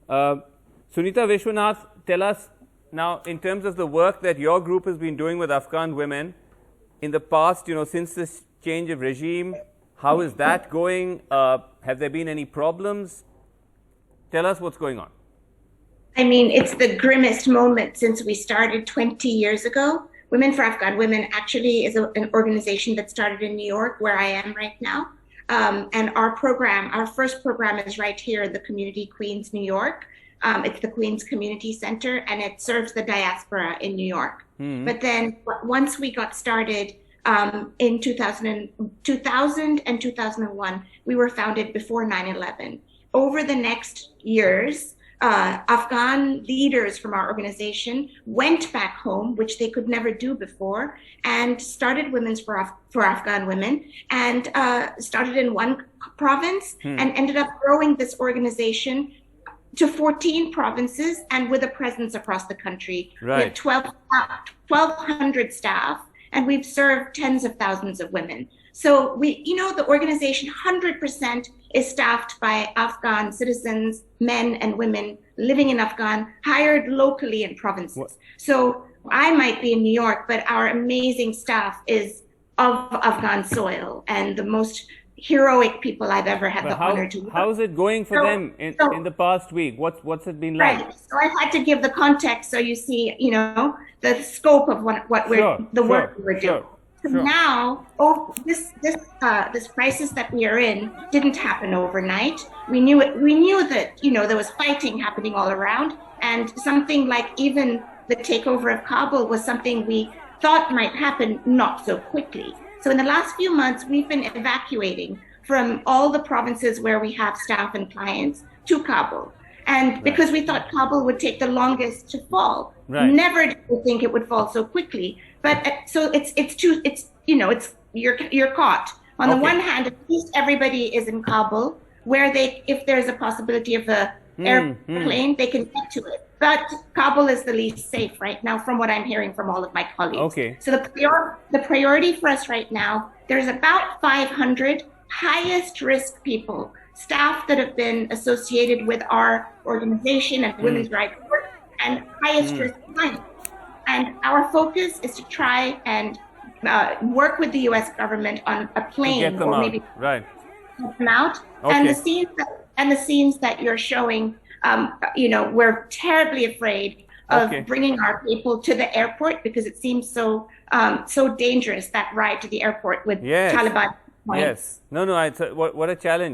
Sunita Vishwanath, tell us now, in terms of the work that your group has been doing with Afghan women in the past, since this change of regime, how is that going? Have there been any problems? Tell us what's going on. I mean, it's the grimmest moment since we started 20 years ago. Women for Afghan Women actually is an organization that started in New York, where I am right now. And our first program is right here in the community, Queens, New York. It's the Queens Community Center, and it serves the diaspora in New York. Mm-hmm. But then once we got started in 2000 and 2001, we were founded before 9/11. Over the next years, Afghan leaders from our organization went back home, which they could never do before, and started Women's for Afghan Women, and started in one province and ended up growing this organization to 14 provinces and with a presence across the country. Right. We have 1,200 staff, and we've served tens of thousands of women. So the organization 100% is staffed by Afghan citizens, men and women living in Afghan, hired locally in provinces. What? So I might be in New York, but our amazing staff is of Afghan soil and the most heroic people I've ever had honor to work. How is it going for them in the past week? What's it been like? Right. So I had to give the context so you see, the scope of what the work we're doing. So now, this crisis that we are in didn't happen overnight. We knew it. We knew that there was fighting happening all around, and something like even the takeover of Kabul was something we thought might happen not so quickly. So in the last few months, we've been evacuating from all the provinces where we have staff and clients to Kabul. And because we thought Kabul would take the longest to fall, never did we think it would fall so quickly. But so you're caught. On the one hand, at least everybody is in Kabul, where if there's a possibility of a airplane, they can get to it. But Kabul is the least safe right now, from what I'm hearing from all of my colleagues. Okay. So the priority for us right now, there's about 500 highest risk people, staff that have been associated with our organization and women's rights work, and highest risk clients. And our focus is to try and work with the U.S. government on a plane, or maybe get them out. Okay. And the scenes that you're showing, we're terribly afraid of bringing our people to the airport, because it seems so dangerous, that ride to the airport with Taliban. Yes. No. What a challenge.